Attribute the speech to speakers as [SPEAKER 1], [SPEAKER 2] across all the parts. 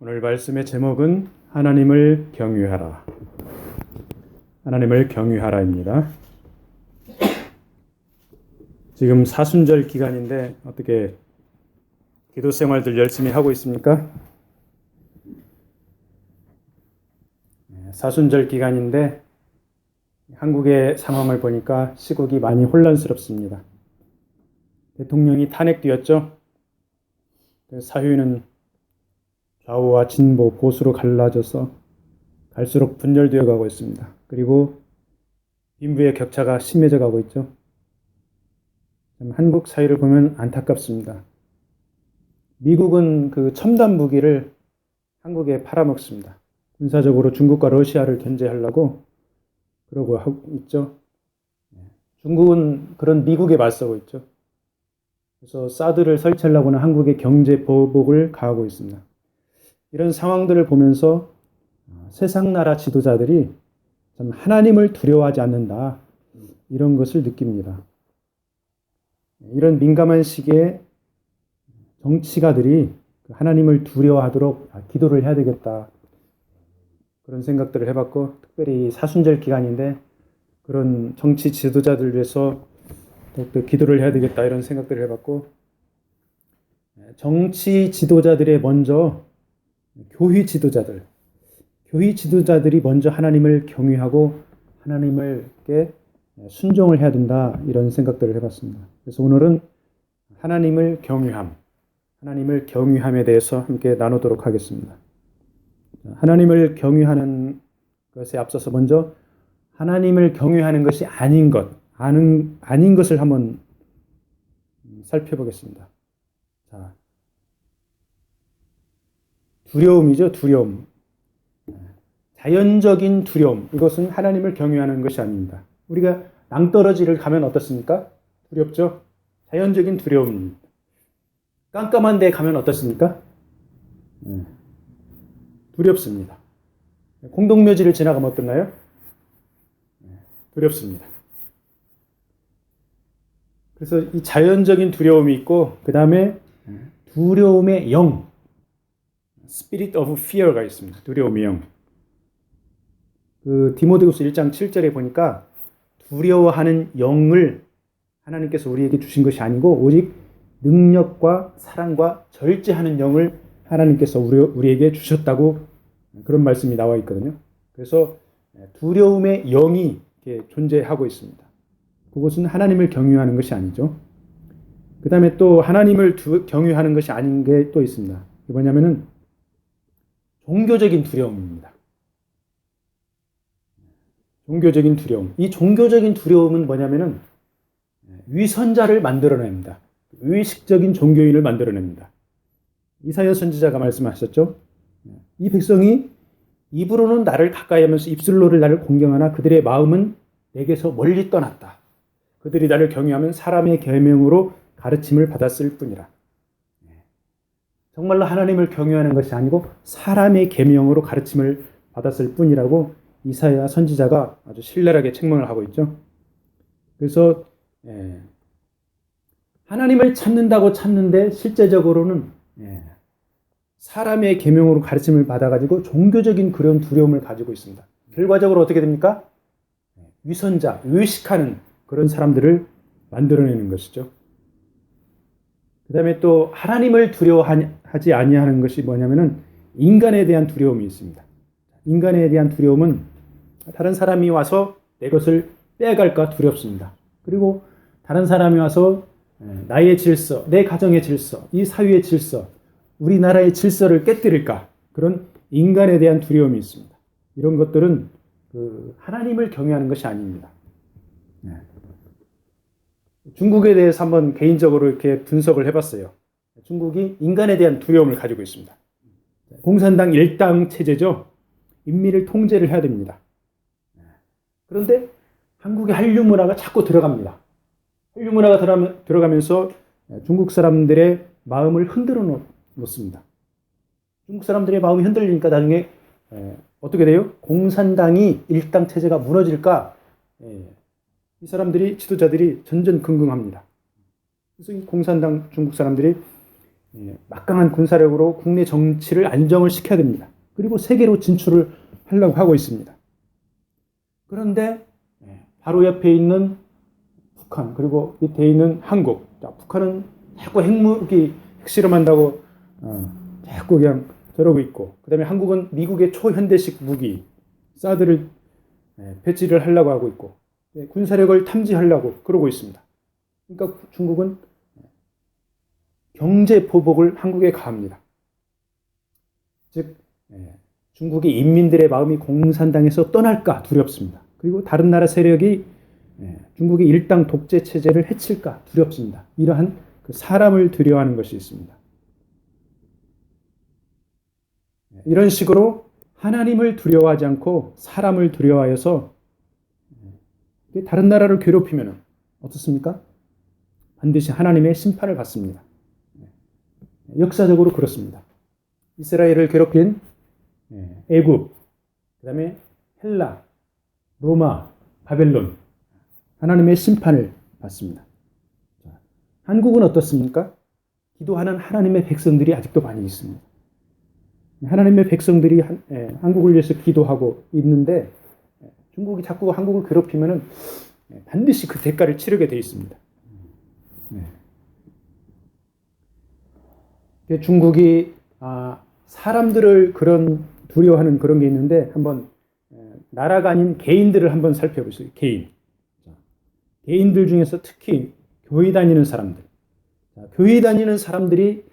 [SPEAKER 1] 오늘 말씀의 제목은 하나님을 경유하라. 하나님을 경유하라입니다. 지금 사순절 기간인데 어떻게 기도 생활들 열심히 하고 있습니까? 사순절 기간인데 한국의 상황을 보니까 시국이 많이 혼란스럽습니다. 대통령이 탄핵되었죠. 사회는 좌우와 진보, 보수로 갈라져서 갈수록 분열되어 가고 있습니다. 그리고 빈부의 격차가 심해져 가고 있죠. 한국 사회를 보면 안타깝습니다. 미국은 그 첨단 무기를 한국에 팔아먹습니다. 군사적으로 중국과 러시아를 견제하려고 그러고 하고 있죠. 중국은 그런 미국에 맞서고 있죠. 그래서 사드를 설치하려고는 한국의 경제 보복을 가하고 있습니다. 이런 상황들을 보면서 세상 나라 지도자들이 참 하나님을 두려워하지 않는다, 이런 것을 느낍니다. 이런 민감한 시기에 정치가들이 하나님을 두려워하도록 기도를 해야 되겠다, 그런 생각들을 해봤고, 특별히 사순절 기간인데 그런 정치 지도자들 위해서 더욱더 기도를 해야 되겠다, 이런 생각들을 해봤고, 정치 지도자들의 먼저 교회 지도자들이 먼저 하나님을 경외하고 하나님께 순종을 해야 된다, 이런 생각들을 해봤습니다. 그래서 오늘은 하나님을 경외함에 대해서 함께 나누도록 하겠습니다. 하나님을 경외하는 것에 앞서서 먼저 하나님을 경외하는 것이 아닌 것을 한번 살펴보겠습니다. 자, 두려움이죠, 두려움. 자연적인 두려움. 이것은 하나님을 경외하는 것이 아닙니다. 우리가 낭떠러지를 가면 어떻습니까? 두렵죠? 자연적인 두려움입니다. 깜깜한 데 가면 어떻습니까? 두렵습니다. 공동묘지를 지나가면 어떻나요? 두렵습니다. 그래서 이 자연적인 두려움이 있고, 그 다음에 두려움의 영, Spirit of Fear가 있습니다. 두려움의 영. 그 디모데후서 1장 7절에 보니까 두려워하는 영을 하나님께서 우리에게 주신 것이 아니고 오직 능력과 사랑과 절제하는 영을 하나님께서 우리에게 주셨다고, 그런 말씀이 나와 있거든요. 그래서 두려움의 영이 존재하고 있습니다. 그것은 하나님을 경외하는 것이 아니죠. 그 다음에 또 하나님을 경외하는 것이 아닌 게 또 있습니다. 그게 뭐냐면은 종교적인 두려움입니다. 종교적인 두려움. 이 종교적인 두려움은 뭐냐면은 위선자를 만들어냅니다. 의식적인 종교인을 만들어냅니다. 이사야 선지자가 말씀하셨죠. 이 백성이 입으로는 나를 가까이 하면서 입술로는 나를 공경하나 그들의 마음은 내게서 멀리 떠났다. 그들이 나를 경외하면 사람의 계명으로 가르침을 받았을 뿐이라. 정말로 하나님을 경외하는 것이 아니고 사람의 계명으로 가르침을 받았을 뿐이라고 이사야 선지자가 아주 신랄하게 책망을 하고 있죠. 그래서 하나님을 찾는다고 찾는데 실제적으로는 사람의 계명으로 가르침을 받아가지고 종교적인 그런 두려움을 가지고 있습니다. 결과적으로 어떻게 됩니까? 위선자, 의식하는 그런 사람들을 만들어내는 것이죠. 그 다음에 또 하나님을 두려워하지 아니하는 것이 뭐냐면은 인간에 대한 두려움이 있습니다. 인간에 대한 두려움은 다른 사람이 와서 내 것을 빼갈까 두렵습니다. 그리고 다른 사람이 와서 나의 질서, 내 가정의 질서, 이 사회의 질서, 우리나라의 질서를 깨뜨릴까, 그런 인간에 대한 두려움이 있습니다. 이런 것들은 하나님을 경외하는 것이 아닙니다. 중국에 대해서 한번 개인적으로 이렇게 분석을 해봤어요. 중국이 인간에 대한 두려움을 가지고 있습니다. 공산당 일당 체제죠. 인민을 통제를 해야 됩니다. 그런데 한국의 한류 문화가 자꾸 들어갑니다. 한류 문화가 들어가면서 중국 사람들의 마음을 흔들어 놓습니다. 중국 사람들의 마음이 흔들리니까 나중에 어떻게 돼요? 공산당이 일당 체제가 무너질까? 이 사람들이, 지도자들이 전전긍긍합니다. 그래서 이 공산당 중국 사람들이 막강한 군사력으로 국내 정치를 안정을 시켜야 됩니다. 그리고 세계로 진출을 하려고 하고 있습니다. 그런데 바로 옆에 있는 북한, 그리고 밑에 있는 한국. 북한은 자꾸 핵무기 핵실험한다고 자꾸 그냥 저러고 있고, 그 다음에 한국은 미국의 초현대식 무기 사드를 배치를 하려고 하고 있고, 군사력을 탐지하려고 그러고 있습니다. 그러니까 중국은 경제 포복을 한국에 가합니다. 즉 중국의 인민들의 마음이 공산당에서 떠날까 두렵습니다. 그리고 다른 나라 세력이 중국의 일당 독재 체제를 해칠까 두렵습니다. 이러한 그 사람을 두려워하는 것이 있습니다. 이런 식으로 하나님을 두려워하지 않고 사람을 두려워하여서 다른 나라를 괴롭히면 어떻습니까? 반드시 하나님의 심판을 받습니다. 역사적으로 그렇습니다. 이스라엘을 괴롭힌 애굽, 그 다음에 헬라, 로마, 바벨론, 하나님의 심판을 받습니다. 한국은 어떻습니까? 기도하는 하나님의 백성들이 아직도 많이 있습니다. 하나님의 백성들이 한국을 위해서 기도하고 있는데 중국이 자꾸 한국을 괴롭히면 반드시 그 대가를 치르게 되어 있습니다. 중국이 사람들을 그런 두려워하는 그런 게 있는데 한번 나라가 아닌 개인들을 한번 살펴보세요. 개인들 중에서 특히 교회 다니는 사람들. 교회 다니는 사람들이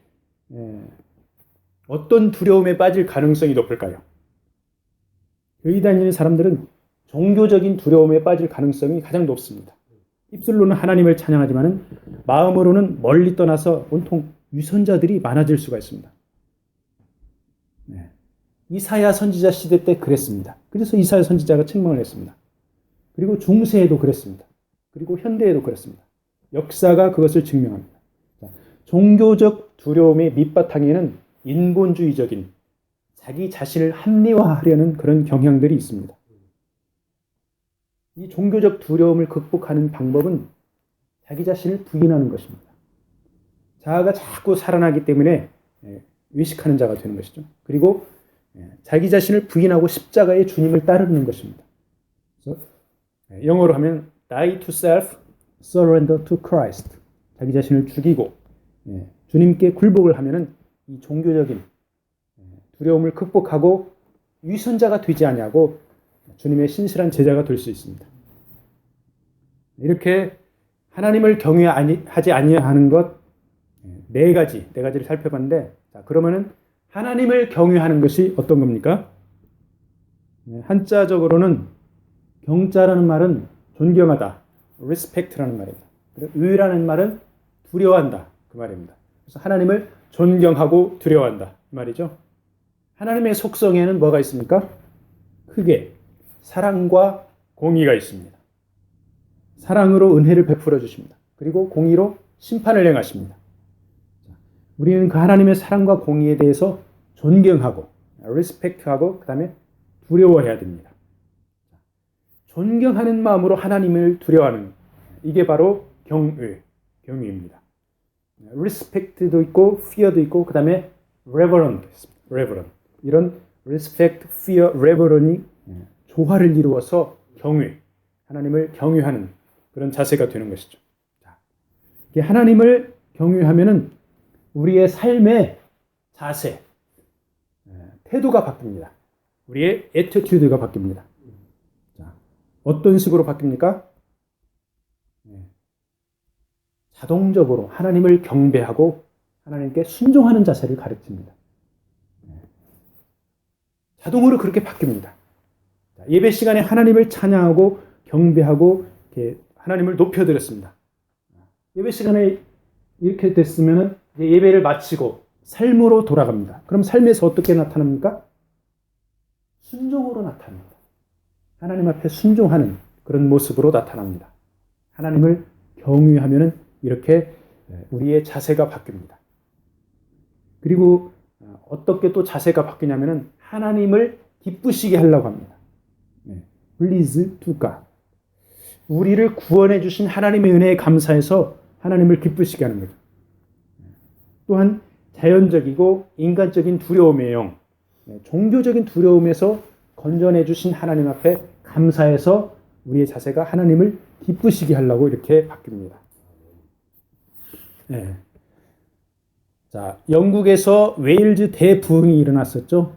[SPEAKER 1] 어떤 두려움에 빠질 가능성이 높을까요? 교회 다니는 사람들은 종교적인 두려움에 빠질 가능성이 가장 높습니다. 입술로는 하나님을 찬양하지만 마음으로는 멀리 떠나서 온통 위선자들이 많아질 수가 있습니다. 이사야 선지자 시대 때 그랬습니다. 그래서 이사야 선지자가 책망을 했습니다. 그리고 중세에도 그랬습니다. 그리고 현대에도 그랬습니다. 역사가 그것을 증명합니다. 종교적 두려움의 밑바탕에는 인본주의적인 자기 자신을 합리화하려는 그런 경향들이 있습니다. 이 종교적 두려움을 극복하는 방법은 자기 자신을 부인하는 것입니다. 자아가 자꾸 살아나기 때문에 외식하는 자가 되는 것이죠. 그리고 자기 자신을 부인하고 십자가의 주님을 따르는 것입니다. 그래서 영어로 하면 die to self, surrender to Christ. 자기 자신을 죽이고 주님께 굴복을 하면은 이 종교적인 두려움을 극복하고 위선자가 되지 아니하고 주님의 신실한 제자가 될 수 있습니다. 이렇게 하나님을 경외하지 아니하는 것 네 가지를 살펴봤는데, 자, 그러면은 하나님을 경외하는 것이 어떤 겁니까? 한자적으로는 경자라는 말은 존경하다, respect라는 말입니다. 그리고 의라는 말은 두려워한다, 그 말입니다. 그래서 하나님을 존경하고 두려워한다, 이 말이죠. 하나님의 속성에는 뭐가 있습니까? 크게 사랑과 공의가 있습니다. 사랑으로 은혜를 베풀어 주십니다. 그리고 공의로 심판을 행하십니다. 우리는 그 하나님의 사랑과 공의에 대해서 존경하고 리스펙트하고 그 다음에 두려워해야 됩니다. 존경하는 마음으로 하나님을 두려워하는, 이게 바로 경외입니다. 리스펙트도 있고 fear도 있고 그 다음에 reverent. 이런 respect, fear, reverent이 조화를 이루어서 하나님을 경외하는 그런 자세가 되는 것이죠. 하나님을 경외하면은 우리의 삶의 자세, 태도가 바뀝니다. 우리의 애티튜드가 바뀝니다. 자, 어떤 식으로 바뀝니까? 자동적으로 하나님을 경배하고 하나님께 순종하는 자세를 가르칩니다. 자동으로 그렇게 바뀝니다. 예배 시간에 하나님을 찬양하고 경배하고 이렇게 하나님을 높여드렸습니다. 예배 시간에 이렇게 됐으면 예배를 마치고 삶으로 돌아갑니다. 그럼 삶에서 어떻게 나타납니까? 순종으로 나타납니다. 하나님 앞에 순종하는 그런 모습으로 나타납니다. 하나님을 경외하면은 이렇게 우리의 자세가 바뀝니다. 그리고 어떻게 또 자세가 바뀌냐면은 하나님을 기쁘시게 하려고 합니다. Please to God. 우리를 구원해 주신 하나님의 은혜에 감사해서 하나님을 기쁘시게 하는 거죠. 또한 자연적이고 인간적인 두려움의 영, 종교적인 두려움에서 건져내 주신 하나님 앞에 감사해서 우리의 자세가 하나님을 기쁘시게 하려고 이렇게 바뀝니다. 네. 자, 영국에서 웨일즈 대부흥이 일어났었죠.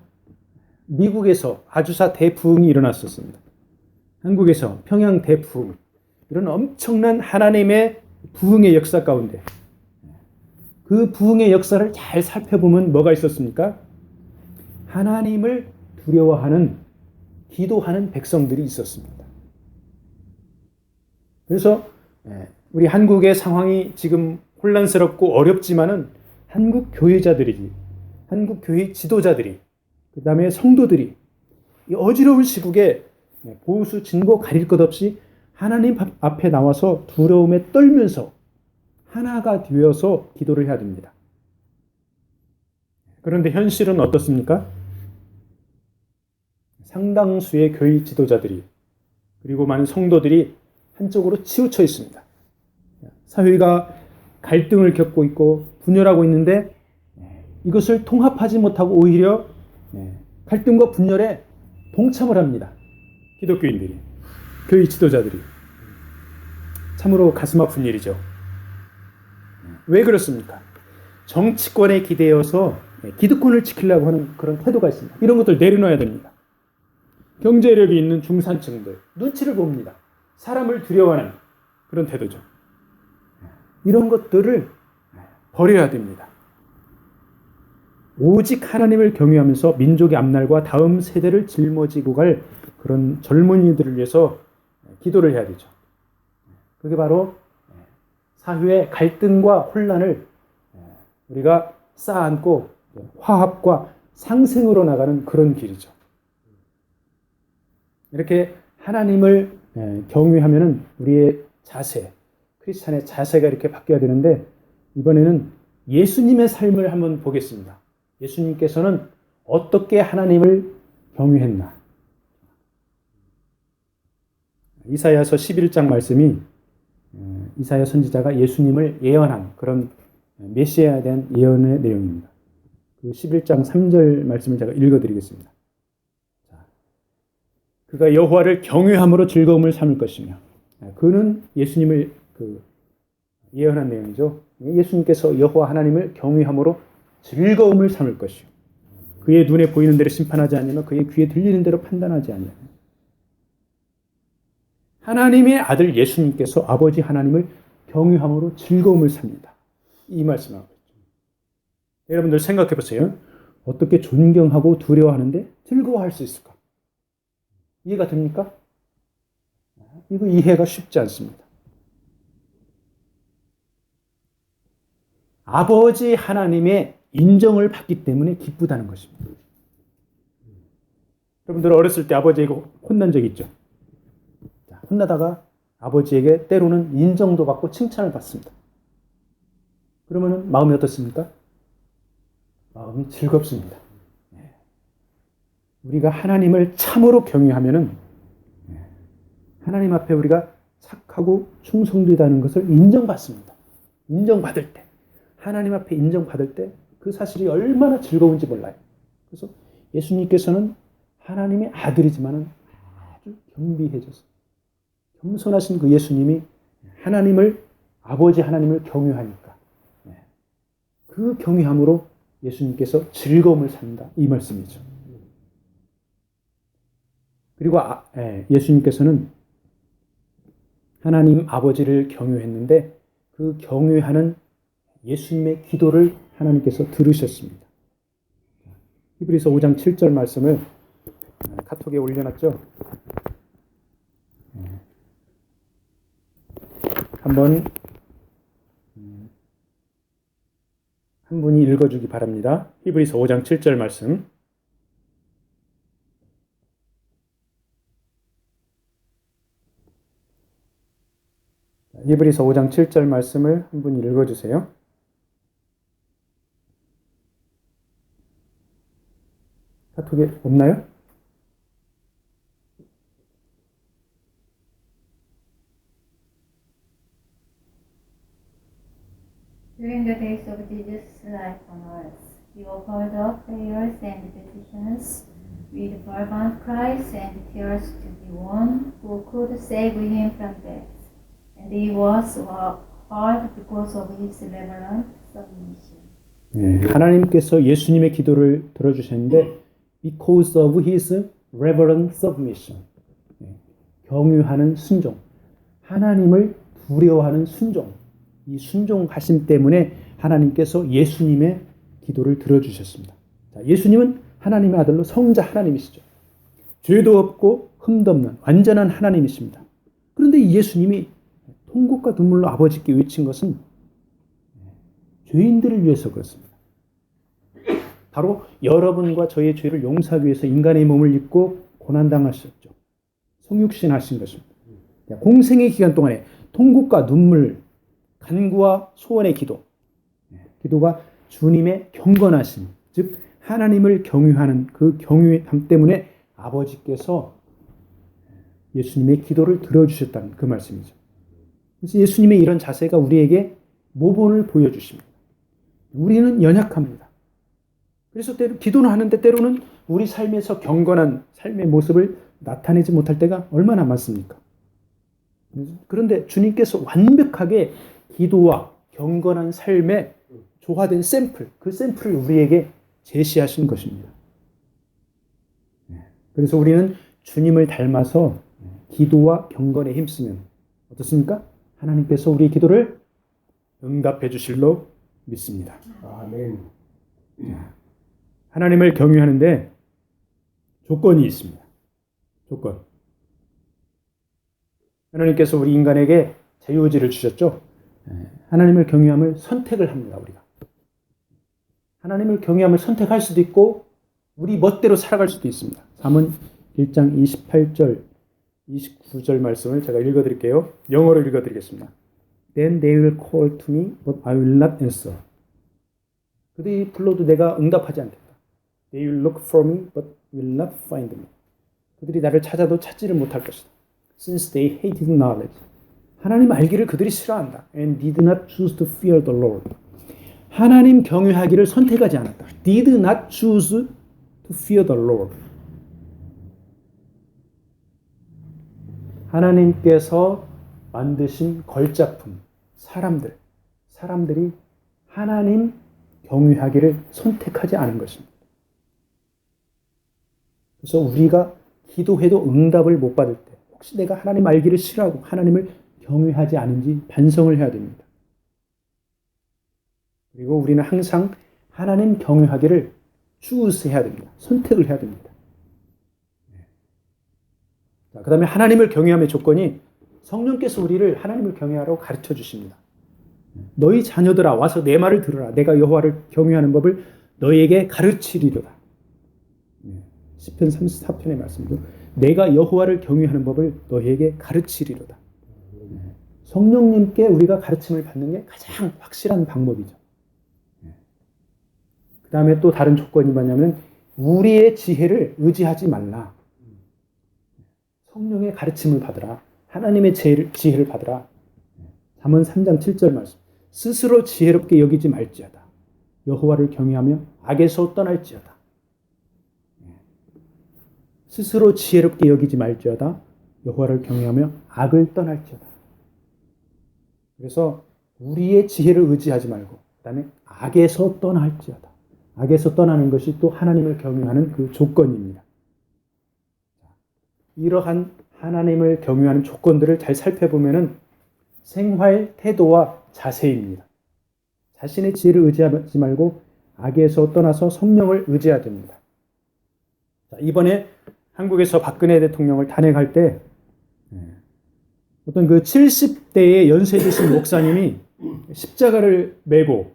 [SPEAKER 1] 미국에서 아주사 대부흥이 일어났었습니다. 한국에서 평양 대부흥, 이런 엄청난 하나님의 부흥의 역사 가운데 그 부흥의 역사를 잘 살펴보면 뭐가 있었습니까? 하나님을 두려워하는, 기도하는 백성들이 있었습니다. 그래서 우리 한국의 상황이 지금 혼란스럽고 어렵지만은 한국 교회자들이, 한국 교회 지도자들이, 그 다음에 성도들이 이 어지러운 시국에 보수 진보 가릴 것 없이 하나님 앞에 나와서 두려움에 떨면서 하나가 되어서 기도를 해야 됩니다. 그런데 현실은 어떻습니까? 상당수의 교회 지도자들이 그리고 많은 성도들이 한쪽으로 치우쳐 있습니다. 사회가 갈등을 겪고 있고 분열하고 있는데 이것을 통합하지 못하고 오히려 갈등과 분열에 동참을 합니다. 기독교인들이, 교회 지도자들이. 참으로 가슴 아픈 일이죠. 왜 그렇습니까? 정치권에 기대어서 기득권을 지키려고 하는 그런 태도가 있습니다. 이런 것들 내려놔야 됩니다. 경제력이 있는 중산층들, 눈치를 봅니다. 사람을 두려워하는 그런 태도죠. 이런 것들을 버려야 됩니다. 오직 하나님을 경외하면서 민족의 앞날과 다음 세대를 짊어지고 갈 그런 젊은이들을 위해서 기도를 해야 되죠. 그게 바로 사회의 갈등과 혼란을 우리가 쌓아안고 화합과 상생으로 나가는 그런 길이죠. 이렇게 하나님을 경외하면은 우리의 자세, 크리스찬의 자세가 이렇게 바뀌어야 되는데 이번에는 예수님의 삶을 한번 보겠습니다. 예수님께서는 어떻게 하나님을 경외했나? 이사야서 11장 말씀이 이사야 선지자가 예수님을 예언한 그런 메시아에 대한 예언의 내용입니다. 그 11장 3절 말씀을 제가 읽어드리겠습니다. 그가 여호와를 경외함으로 즐거움을 삼을 것이며, 그는 예수님을 예언한 내용이죠. 예수님께서 여호와 하나님을 경외함으로 즐거움을 삼을 것이요, 그의 눈에 보이는 대로 심판하지 아니하며 그의 귀에 들리는 대로 판단하지 아니하며. 하나님의 아들 예수님께서 아버지 하나님을 경외함으로 즐거움을 삽니다. 이 말씀하고 있죠. 여러분들 생각해 보세요. 어떻게 존경하고 두려워하는데 즐거워할 수 있을까? 이해가 됩니까? 이거 이해가 쉽지 않습니다. 아버지 하나님의 인정을 받기 때문에 기쁘다는 것입니다. 여러분들 어렸을 때 아버지에게 혼난 적 있죠? 혼나다가 아버지에게 때로는 인정도 받고 칭찬을 받습니다. 그러면 마음이 어떻습니까? 마음이 즐겁습니다. 우리가 하나님을 참으로 경외하면은 하나님 앞에 우리가 착하고 충성되다는 것을 인정받습니다. 인정받을 때, 하나님 앞에 인정받을 때 그 사실이 얼마나 즐거운지 몰라요. 그래서 예수님께서는 하나님의 아들이지만은 아주 겸비해져서 겸손하신 그 예수님이 하나님을, 아버지 하나님을 경외하니까 그 경외함으로 예수님께서 즐거움을 산다, 이 말씀이죠. 그리고 예수님께서는 하나님 아버지를 경외했는데 그 경외하는 예수님의 기도를 하나님께서 들으셨습니다. 히브리서 5장 7절 말씀을 카톡에 올려놨죠. 한번 한 분이 읽어주기 바랍니다. 히브리서 5장 7절 말씀. 히브리서 5장 7절 말씀을 한 분이 읽어주세요. 카톡에 없나요?
[SPEAKER 2] During the days of Jesus' life on earth, he offered up prayers and petitions with fervent cries and tears to the one who could save him from death, and he was heard because of his reverent submission.
[SPEAKER 1] 하나님께서 예수님의 기도를 들어주셨는데 because of his reverent submission, 경유하는 순종, 하나님을 두려워하는 순종, 이 순종하심 때문에 하나님께서 예수님의 기도를 들어주셨습니다. 자, 예수님은 하나님의 아들로 성자 하나님이시죠. 죄도 없고 흠도 없는 완전한 하나님이십니다. 그런데 이 예수님이 통곡과 눈물로 아버지께 외친 것은 죄인들을 위해서 그렇습니다. 바로 여러분과 저의 죄를 용서하기 위해서 인간의 몸을 입고 고난당하셨죠. 성육신 하신 것입니다. 공생의 기간 동안에 통곡과 눈물, 간구와 소원의 기도, 기도가 주님의 경건하심, 즉 하나님을 경유하는 그 경유함 때문에 아버지께서 예수님의 기도를 들어주셨다는 그 말씀이죠. 그래서 예수님의 이런 자세가 우리에게 모본을 보여주십니다. 우리는 연약합니다. 그래서 기도는 하는데 때로는 우리 삶에서 경건한 삶의 모습을 나타내지 못할 때가 얼마나 많습니까? 그런데 주님께서 완벽하게 기도와 경건한 삶에 조화된 샘플, 그 샘플을 우리에게 제시하신 것입니다. 그래서 우리는 주님을 닮아서 기도와 경건에 힘쓰면 어떻습니까? 하나님께서 우리의 기도를 응답해 주실로 믿습니다.
[SPEAKER 3] 아멘.
[SPEAKER 1] 하나님을 경유하는데 조건이 있습니다. 조건. 하나님께서 우리 인간에게 자유의지를 주셨죠. 하나님을 경유함을 선택을 합니다. 우리가. 하나님을 경유함을 선택할 수도 있고 우리 멋대로 살아갈 수도 있습니다. 잠언 1장 28절 29절 말씀을 제가 읽어드릴게요. 영어로 읽어드리겠습니다. Then they will call to me, but I will not answer. 그들이 불러도 내가 응답하지 않겠다. They will look for me, but will not find me. 그들이 나를 찾아도 찾지를 못할 것이다. Since they hated knowledge. 하나님 알기를 그들이 싫어한다. And did not choose to fear the Lord. 하나님 경외하기를 선택하지 않았다. Did not choose to fear the Lord. 하나님께서 만드신 걸작품, 사람들이 하나님 경외하기를 선택하지 않은 것입니다. 그래서 우리가 기도해도 응답을 못 받을 때 혹시 내가 하나님 알기를 싫어하고 하나님을 경외하지 않은지 반성을 해야 됩니다. 그리고 우리는 항상 하나님 경외하기를 choose 해야 됩니다. 선택을 해야 됩니다. 그 다음에 하나님을 경외함의 조건이 성령께서 우리를 하나님을 경외하라고 가르쳐 주십니다. 너희 자녀들아 와서 내 말을 들으라. 내가 여호와를 경외하는 법을 너희에게 가르치리로다. 시편 34편의 말씀도 내가 여호와를 경외하는 법을 너희에게 가르치리로다. 성령님께 우리가 가르침을 받는 게 가장 확실한 방법이죠. 그 다음에 또 다른 조건이 뭐냐면 우리의 지혜를 의지하지 말라. 성령의 가르침을 받으라. 하나님의 지혜를 받으라. 잠언 3장 7절 말씀. 스스로 지혜롭게 여기지 말지어다. 여호와를 경외하며 악에서 떠날지어다. 스스로 지혜롭게 여기지 말지어다. 여호와를 경외하며 악을 떠날지어다. 그래서 우리의 지혜를 의지하지 말고 그다음에 악에서 떠날지어다. 악에서 떠나는 것이 또 하나님을 경외하는 그 조건입니다. 이러한 하나님을 경외하는 조건들을 잘 살펴보면은 생활 태도와 자세입니다. 자신의 지혜를 의지하지 말고 악에서 떠나서 성령을 의지해야 됩니다. 자, 이번에 한국에서 박근혜 대통령을 탄핵할 때 어떤 그 70대의 연세 드신 목사님이 십자가를 메고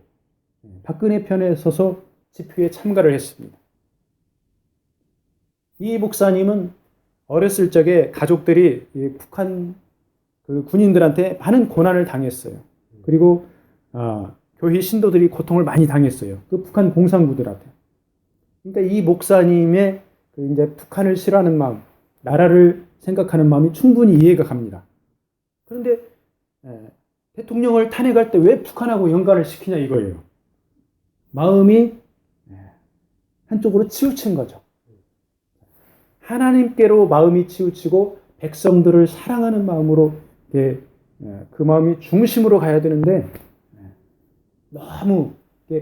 [SPEAKER 1] 박근혜 편에 서서 집회에 참가를 했습니다. 이 목사님은 어렸을 적에 가족들이 북한 그 군인들한테 많은 고난을 당했어요. 그리고 교회 신도들이 고통을 많이 당했어요. 그 북한 공산부들한테. 그러니까 이 목사님의 그 이제 북한을 싫어하는 마음, 나라를 생각하는 마음이 충분히 이해가 갑니다. 그런데 대통령을 탄핵할 때 왜 북한하고 연관을 시키냐 이거예요. 마음이 한쪽으로 치우친 거죠. 하나님께로 마음이 치우치고 백성들을 사랑하는 마음으로 그 마음이 중심으로 가야 되는데 너무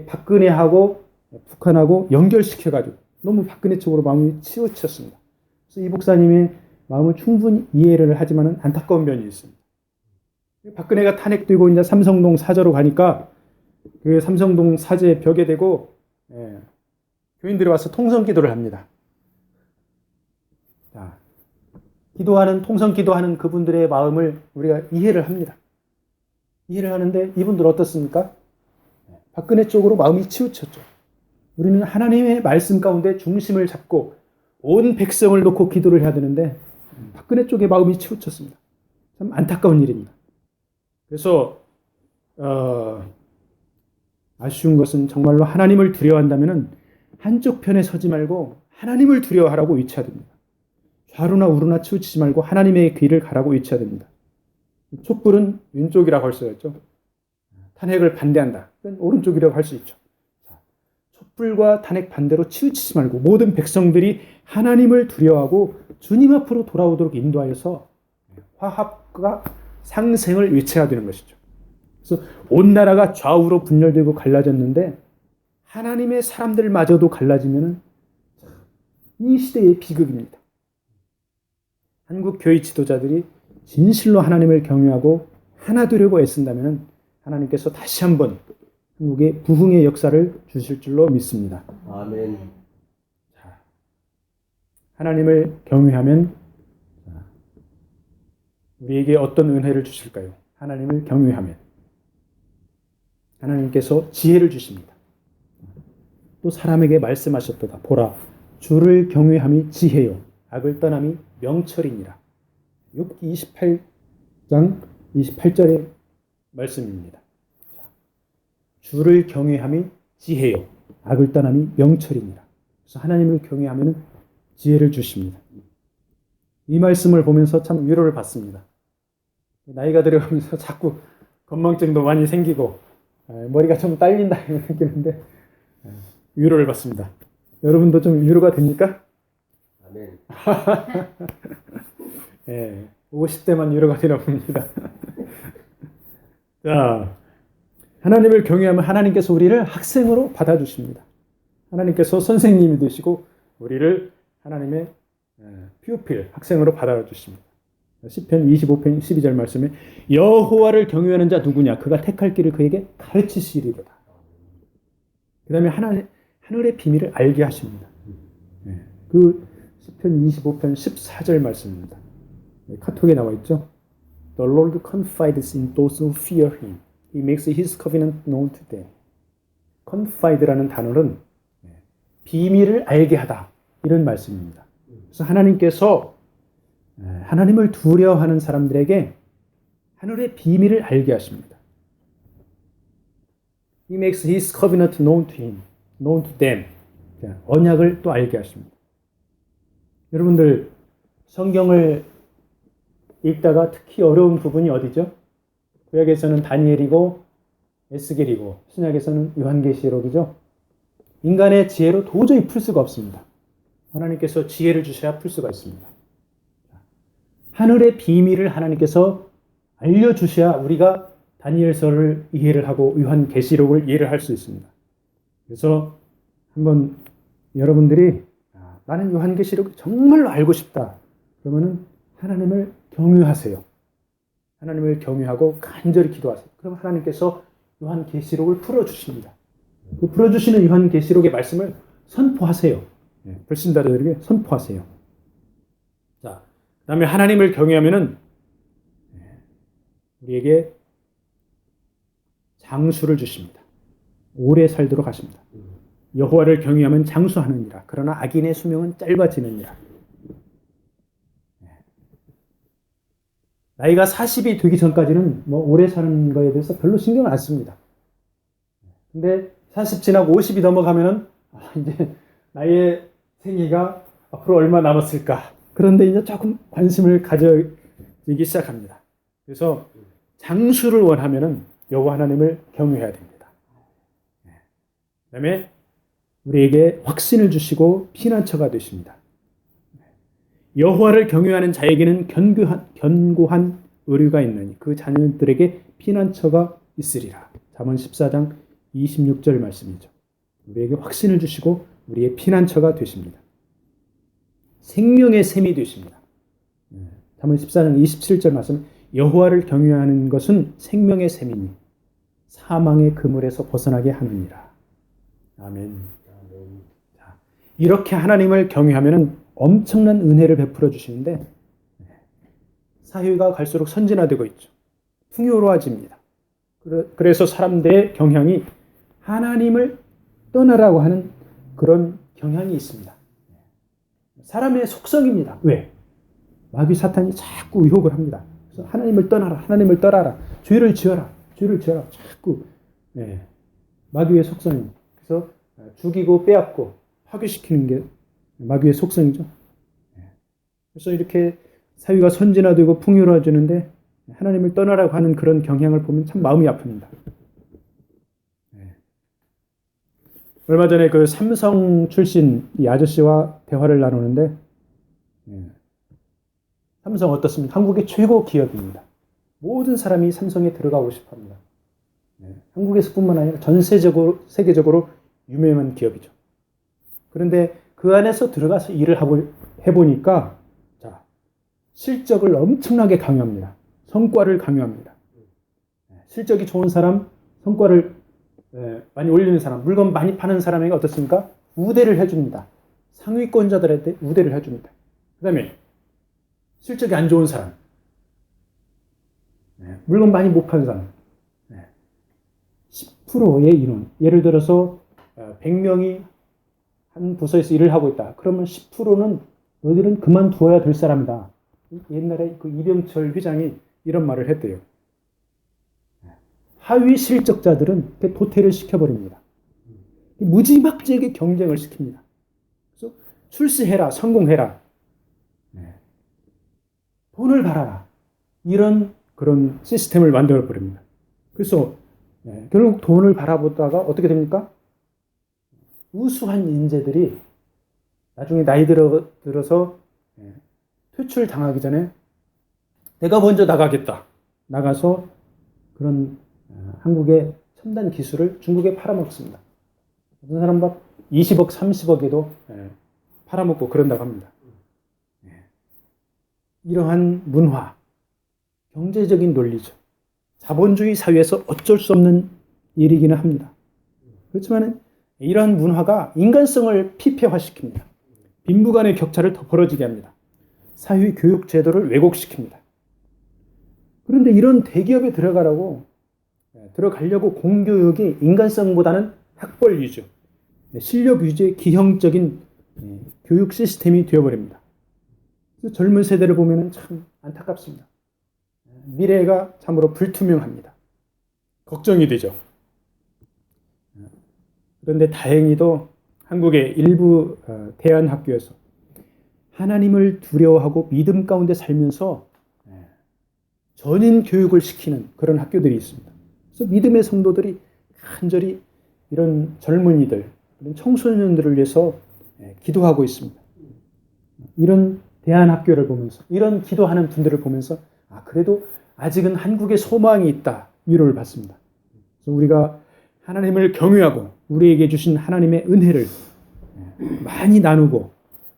[SPEAKER 1] 박근혜하고 북한하고 연결시켜가지고 너무 박근혜 쪽으로 마음이 치우쳤습니다. 그래서 이 목사님의 마음을 충분히 이해를 하지만 안타까운 면이 있습니다. 박근혜가 탄핵되고 이제 삼성동 사저로 가니까 그 삼성동 사저의 벽에 대고 교인들이 와서 통성 기도를 합니다. 자, 통성 기도하는 그분들의 마음을 우리가 이해를 합니다. 이해를 하는데 이분들 어떻습니까? 박근혜 쪽으로 마음이 치우쳤죠. 우리는 하나님의 말씀 가운데 중심을 잡고 온 백성을 놓고 기도를 해야 되는데 박근혜 쪽에 마음이 치우쳤습니다. 참 안타까운 일입니다. 그래서 아쉬운 것은 정말로 하나님을 두려워한다면 한쪽 편에 서지 말고 하나님을 두려워하라고 외쳐야 됩니다. 좌루나 우루나 치우치지 말고 하나님의 길을 가라고 외쳐야 됩니다. 촛불은 왼쪽이라고 할 수가 있죠. 탄핵을 반대한다. 그건 오른쪽이라고 할 수 있죠. 촛불과 탄핵 반대로 치우치지 말고 모든 백성들이 하나님을 두려워하고 주님 앞으로 돌아오도록 인도하여서 화합과 상생을 외쳐야 되는 것이죠. 그래서 온 나라가 좌우로 분열되고 갈라졌는데 하나님의 사람들마저도 갈라지면 이 시대의 비극입니다. 한국 교회 지도자들이 진실로 하나님을 경외하고 하나 되려고 애쓴다면 하나님께서 다시 한번 한국의 부흥의 역사를 주실 줄로 믿습니다.
[SPEAKER 3] 아멘.
[SPEAKER 1] 자, 하나님을 경외하면 우리에게 어떤 은혜를 주실까요? 하나님을 경외하면 하나님께서 지혜를 주십니다. 또 사람에게 말씀하셨도다. 보라, 주를 경외함이 지혜요, 악을 떠남이 명철이니라. 욥기 28장 28절의 말씀입니다. 주를 경외함이 지혜요, 악을 떠남이 명철이니라. 그래서 하나님을 경외하면 지혜를 주십니다. 이 말씀을 보면서 참 위로를 받습니다. 나이가 들어가면서 자꾸 건망증도 많이 생기고 머리가 좀 딸린다 이렇게 느끼는데 위로를 받습니다. 여러분도 좀 위로가 됩니까?
[SPEAKER 3] 아멘.
[SPEAKER 1] 예, 50대만 위로가 되나 봅니다. 자, 하나님을 경외하면 하나님께서 우리를 학생으로 받아주십니다. 하나님께서 선생님이 되시고 우리를 하나님의 퓨필, 학생으로 받아주십니다. 시편 25편 12절 말씀에 여호와를 경외하는 자 누구냐? 그가 택할 길을 그에게 가르치시리로다. 그 다음에 하늘의 비밀을 알게 하십니다. 그 시편 25편 14절 말씀입니다. 카톡에 나와 있죠. The Lord confides in those who fear Him. He makes His covenant known to them. confide라는 단어는 비밀을 알게 하다 이런 말씀입니다. 그래서 하나님께서 하나님을 두려워하는 사람들에게 하늘의 비밀을 알게 하십니다. He makes His covenant known to him, known to them. 언약을 또 알게 하십니다. 여러분들 성경을 읽다가 특히 어려운 부분이 어디죠? 구약에서는 다니엘이고 에스겔이고 신약에서는 요한계시록이죠. 인간의 지혜로 도저히 풀 수가 없습니다. 하나님께서 지혜를 주셔야 풀 수가 있습니다. 하늘의 비밀을 하나님께서 알려주셔야 우리가 다니엘서를 이해를 하고 요한계시록을 이해를 할 수 있습니다. 그래서 한번 여러분들이 나는 요한계시록을 정말로 알고 싶다. 그러면은 하나님을 경외하세요. 하나님을 경외하고 간절히 기도하세요. 그럼 하나님께서 요한계시록을 풀어주십니다. 그 풀어주시는 요한계시록의 말씀을 선포하세요. 불신자들에게 선포하세요. 자, 그 다음에 하나님을 경외하면은 우리에게 장수를 주십니다. 오래 살도록 하십니다. 여호와를 경외하면 장수하느니라. 그러나 악인의 수명은 짧아지느니라. 나이가 40이 되기 전까지는 뭐 오래 사는 거에 대해서 별로 신경을 안 씁니다. 근데 40 지나고 50이 넘어가면은 이제 나의 생애가 앞으로 얼마 남았을까? 그런데 이제 조금 관심을 가져지기 시작합니다. 그래서 장수를 원하면은 여호와 하나님을 경외해야 됩니다. 그다음에 우리에게 확신을 주시고 피난처가 되십니다. 여호와를 경외하는 자에게는 견고한 의류가 있느니 그 자녀들에게 피난처가 있으리라. 잠언 14장 26절 말씀이죠. 우리에게 확신을 주시고 우리의 피난처가 되십니다. 생명의 샘이 되십니다. 잠언 14장 27절 말씀, 여호와를 경외하는 것은 생명의 샘이니 사망의 그물에서 벗어나게 하느니라. 아멘. 자, 이렇게 하나님을 경외하면 엄청난 은혜를 베풀어 주시는데 사회가 갈수록 선진화되고 있죠. 풍요로워집니다. 그래서 사람들의 경향이 하나님을 떠나라고 하는 그런 경향이 있습니다. 사람의 속성입니다. 왜? 마귀 사탄이 자꾸 유혹을 합니다. 그래서 하나님을 떠나라, 하나님을 떠나라, 죄를 지어라, 죄를 지어라. 자꾸 마귀의 속성입니다. 그래서 죽이고 빼앗고 파괴시키는 게 마귀의 속성이죠. 그래서 이렇게 사회가 선진화되고 풍요로워지는데 하나님을 떠나라고 하는 그런 경향을 보면 참 마음이 아픕니다. 얼마 전에 그 삼성 출신 이 아저씨와 대화를 나누는데 삼성 어떻습니까? 한국의 최고 기업입니다. 모든 사람이 삼성에 들어가고 싶어 합니다. 한국에서뿐만 아니라 전 세계적으로 유명한 기업이죠. 그런데 그 안에서 들어가서 일을 해보니까 자, 실적을 엄청나게 강요합니다. 성과를 강요합니다. 실적이 좋은 사람, 성과를 많이 올리는 사람, 물건 많이 파는 사람에게 어떻습니까? 우대를 해줍니다. 상위권자들한테 우대를 해줍니다. 그 다음에 실적이 안 좋은 사람, 물건 많이 못 파는 사람, 10%의 인원, 예를 들어서 100명이 한 부서에서 일을 하고 있다. 그러면 10%는 너희들은 그만두어야 될 사람이다. 옛날에 그 이병철 회장이 이런 말을 했대요. 하위 실적자들은 도태를 시켜버립니다. 무지막지하게 경쟁을 시킵니다. 그래서 출세해라, 성공해라, 돈을 벌어라, 이런 그런 시스템을 만들어버립니다. 그래서 결국 돈을 벌어보다가 어떻게 됩니까? 우수한 인재들이 나중에 나이 들어서 퇴출 당하기 전에 내가 먼저 나가겠다. 나가서 그런 한국의 첨단 기술을 중국에 팔아먹습니다. 어떤 사람 막 20억, 30억에도 팔아먹고 그런다고 합니다. 이러한 문화, 경제적인 논리죠. 자본주의 사회에서 어쩔 수 없는 일이기는 합니다. 그렇지만 이러한 문화가 인간성을 피폐화시킵니다. 빈부 간의 격차를 더 벌어지게 합니다. 사회 교육 제도를 왜곡시킵니다. 그런데 이런 대기업에 들어가려고 공교육이 인간성보다는 학벌 위주, 실력 위주의 기형적인 교육 시스템이 되어버립니다. 젊은 세대를 보면 참 안타깝습니다. 미래가 참으로 불투명합니다. 걱정이 되죠. 그런데 다행히도 한국의 일부 대안학교에서 하나님을 두려워하고 믿음 가운데 살면서 전인 교육을 시키는 그런 학교들이 있습니다. 그래서 믿음의 성도들이 간절히 이런 젊은이들, 이런 청소년들을 위해서 기도하고 있습니다. 이런 대안학교를 보면서, 이런 기도하는 분들을 보면서 그래도 아직은 한국에 소망이 있다, 위로를 받습니다. 그래서 우리가 하나님을 경외하고 우리에게 주신 하나님의 은혜를 많이 나누고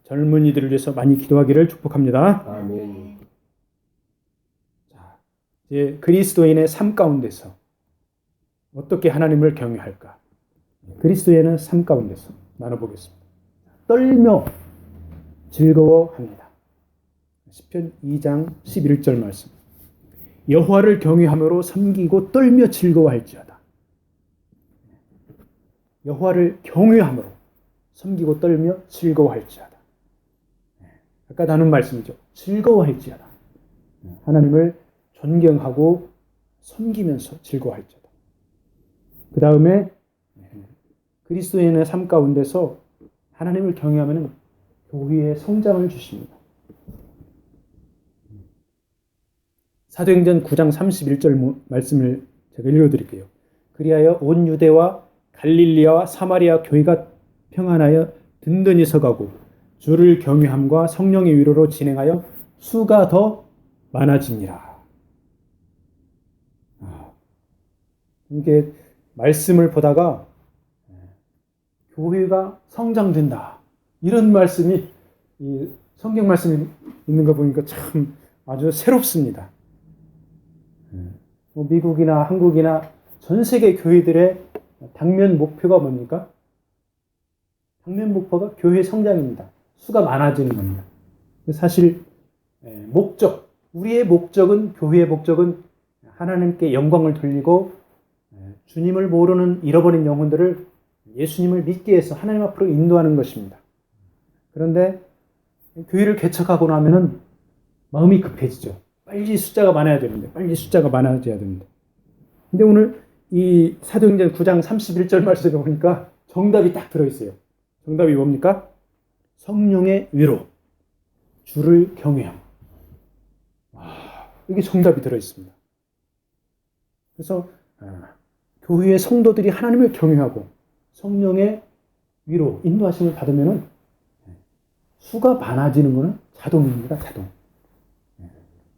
[SPEAKER 1] 젊은이들을 위해서 많이 기도하기를 축복합니다.
[SPEAKER 3] 아멘.
[SPEAKER 1] 자, 이제 그리스도인의 삶 가운데서 어떻게 하나님을 경외할까? 그리스도인의 삶 가운데서 나눠보겠습니다. 떨며 즐거워합니다. 시편 2장 11절 말씀. 여호와를 경외함으로 섬기고 떨며 즐거워할지어다. 여호와를 경외함으로 섬기고 떨며 즐거워할지어다. 아까 나눈 말씀이죠. 즐거워할지어다. 하나님을 존경하고 섬기면서 즐거워할지어다. 그 다음에 그리스도인의 삶 가운데서 하나님을 경외하면 교회의 성장을 주십니다. 사도행전 9장 31절 말씀을 제가 읽어드릴게요. 그리하여 온 유대와 갈릴리아와 사마리아 교회가 평안하여 든든히 서가고 주를 경외함과 성령의 위로로 진행하여 수가 더 많아지니라. 이게 말씀을 보다가 교회가 성장된다. 이런 말씀이 이 성경 말씀이 있는 거 보니까 참 아주 새롭습니다. 미국이나 한국이나 전 세계 교회들의 당면 목표가 뭡니까? 당면 목표가 교회 성장입니다. 수가 많아지는 겁니다. 사실 목적, 우리의 목적은, 교회의 목적은 하나님께 영광을 돌리고 주님을 모르는 잃어버린 영혼들을 예수님을 믿게 해서 하나님 앞으로 인도하는 것입니다. 그런데 교회를 개척하고 나면은 마음이 급해지죠. 빨리 숫자가 많아야 되는데, 빨리 숫자가 많아져야 됩니다. 근데 오늘 이 사도행전 9장 31절 말씀에 보니까 정답이 딱 들어있어요. 정답이 뭡니까? 성령의 위로, 주를 경외함. 이게 정답이 들어있습니다. 그래서 교회의 성도들이 하나님을 경외하고 성령의 위로, 인도하심을 받으면 수가 많아지는 것은 자동입니다. 자동.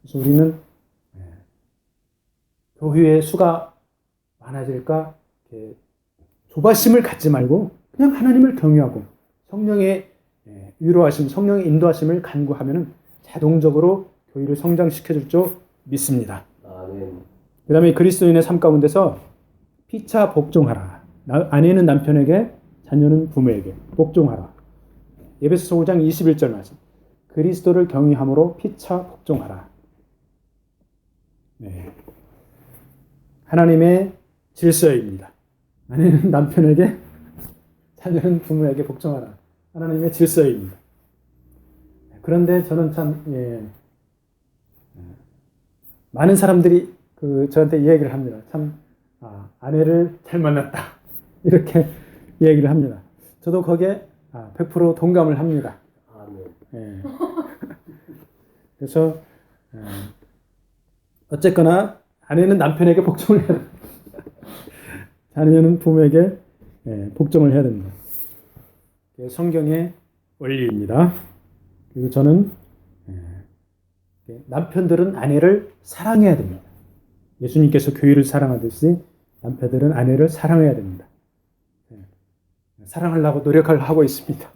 [SPEAKER 1] 그래서 우리는 교회의 수가 많아질까 조바심을 갖지 말고 그냥 하나님을 경외하고 성령의 위로하심, 성령의 인도하심을 간구하면 자동적으로 교회를 성장시켜줄 줄 믿습니다.
[SPEAKER 3] 아멘.
[SPEAKER 1] 그 다음에 그리스도인의 삶 가운데서 피차 복종하라. 아내는 남편에게, 자녀는 부모에게 복종하라. 에베소서 5장 21절 말씀. 그리스도를 경외함으로 피차 복종하라. 네. 하나님의 질서입니다. 아내는 남편에게, 자녀는 부모에게 복종하라. 하나님의 질서입니다. 그런데 저는 참 많은 사람들이 저한테 이야기를 합니다. 참 아내를 잘 만났다. 이렇게 이야기를 합니다. 저도 거기에 100% 동감을 합니다.
[SPEAKER 3] 아멘.
[SPEAKER 1] 그래서 어쨌거나 아내는 남편에게 복종을 해야 됩니다. 자녀는 부모에게 복종을 해야 됩니다. 성경의 원리입니다. 그리고 저는 남편들은 아내를 사랑해야 됩니다. 예수님께서 교회를 사랑하듯이 남편들은 아내를 사랑해야 됩니다. 사랑하려고 노력을 하고 있습니다.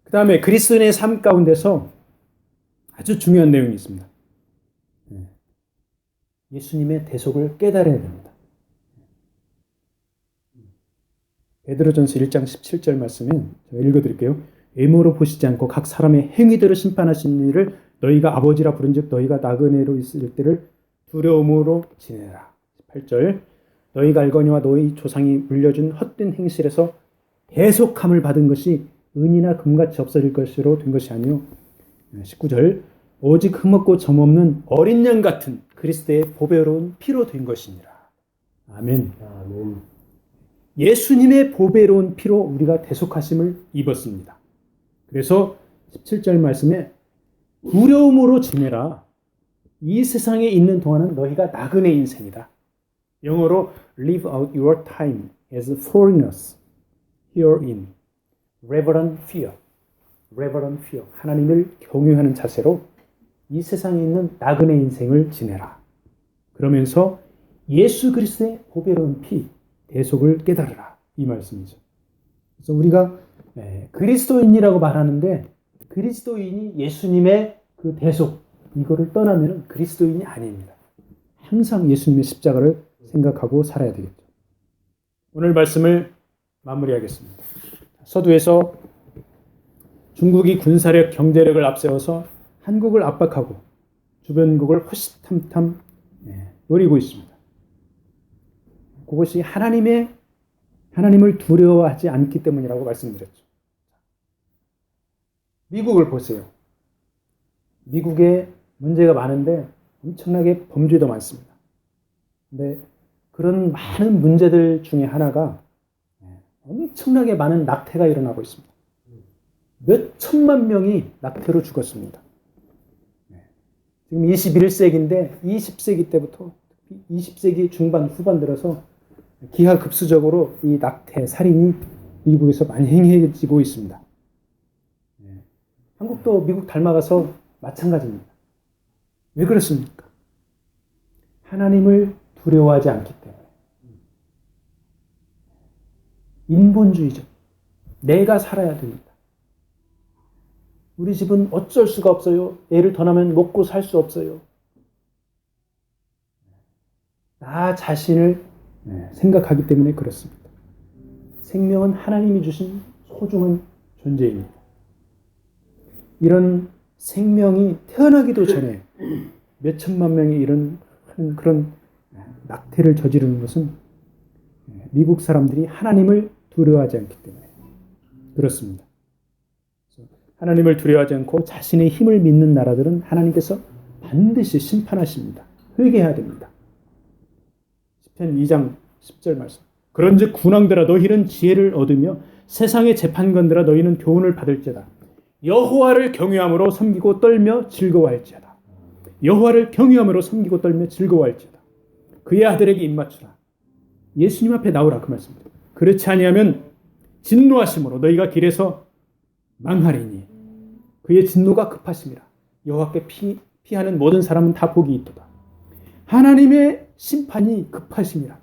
[SPEAKER 1] 그 다음에 그리스도인의 삶 가운데서 아주 중요한 내용이 있습니다. 예수님의 대속을 깨달아야 됩니다. 베드로전서 1장 17절 말씀은 제가 읽어드릴게요. 외모로 보시지 않고 각 사람의 행위대로 심판하신 일을 너희가 아버지라 부른즉 너희가 나그네로 있을 때를 두려움으로 지내라. 18절 너희가 알거니와 너희 조상이 물려준 헛된 행실에서 대속함을 받은 것이 은이나 금같이 없어질 것으로 된 것이 아니요. 19절 오직 흠없고 점없는 어린 양 같은 그리스도의 보배로운 피로 된 것이니라. 아멘.
[SPEAKER 3] 아멘.
[SPEAKER 1] 예수님의 보배로운 피로 우리가 대속하심을 입었습니다. 그래서 17절 말씀에 두려움으로 지내라. 이 세상에 있는 동안은 너희가 나그네 인생이다. 영어로 live out your time as foreigners herein reverent fear. reverent fear. 하나님을 경외하는 자세로 이 세상에 있는 나그네 인생을 지내라. 그러면서 예수 그리스도의 보배로운 피, 대속을 깨달으라. 이 말씀이죠. 그래서 우리가 그리스도인이라고 말하는데 그리스도인이 예수님의 그 대속, 이거를 떠나면 그리스도인이 아닙니다. 항상 예수님의 십자가를 생각하고 살아야 되겠죠. 오늘 말씀을 마무리하겠습니다. 서두에서 중국이 군사력, 경제력을 앞세워서 한국을 압박하고 주변국을 호시탐탐 노리고 있습니다. 그것이 하나님을 두려워하지 않기 때문이라고 말씀드렸죠. 미국을 보세요. 미국에 문제가 많은데 엄청나게 범죄도 많습니다. 근데 그런 많은 문제들 중에 하나가 엄청나게 많은 낙태가 일어나고 있습니다. 몇 천만 명이 낙태로 죽었습니다. 지금 21세기인데 20세기 때부터 20세기 중반 후반 들어서 기하급수적으로 이 낙태, 살인이 미국에서 많이 행해지고 있습니다. 한국도 미국 닮아가서 마찬가지입니다. 왜 그렇습니까? 하나님을 두려워하지 않기 때문에. 인본주의죠. 내가 살아야 됩니다. 우리 집은 어쩔 수가 없어요. 애를 더 낳으면 먹고 살 수 없어요. 나 자신을 생각하기 때문에 그렇습니다. 생명은 하나님이 주신 소중한 존재입니다. 이런 생명이 태어나기도 전에 몇 천만 명이 이런 그런 낙태를 저지르는 것은 미국 사람들이 하나님을 두려워하지 않기 때문에 그렇습니다. 하나님을 두려워하지 않고 자신의 힘을 믿는 나라들은 하나님께서 반드시 심판하십니다. 회개해야 됩니다. 시편 2장 10절 말씀. 그런즉 군왕들아 너희는 지혜를 얻으며 세상의 재판관들아 너희는 교훈을 받을지어다. 여호와를 경외함으로 섬기고 떨며 즐거워할지어다. 여호와를 경외함으로 섬기고 떨며 즐거워할지어다. 그의 아들에게 입맞추라. 예수님 앞에 나오라 그 말씀입니다. 그렇지 아니하면 진노하심으로 너희가 길에서 망하리니 그의 진노가 급하심이라. 여호와께 피하는 모든 사람은 다 복이 있도다. 하나님의 심판이 급하심이라.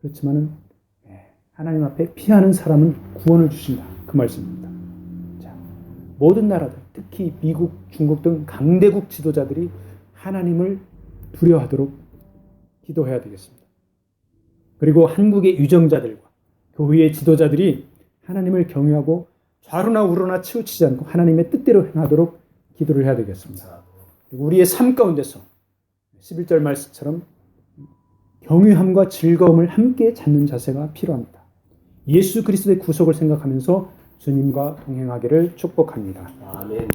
[SPEAKER 1] 그렇지만은 하나님 앞에 피하는 사람은 구원을 주신다. 그 말씀입니다. 자, 모든 나라들, 특히 미국, 중국 등 강대국 지도자들이 하나님을 두려워하도록 기도해야 되겠습니다. 그리고 한국의 유정자들과 교회의 지도자들이 하나님을 경외하고 좌로나 우로나 치우치지 않고 하나님의 뜻대로 행하도록 기도를 해야 되겠습니다. 그리고 우리의 삶 가운데서 11절 말씀처럼 경외함과 즐거움을 함께 찾는 자세가 필요합니다. 예수 그리스도의 구속을 생각하면서 주님과 동행하기를 축복합니다.
[SPEAKER 3] 아멘.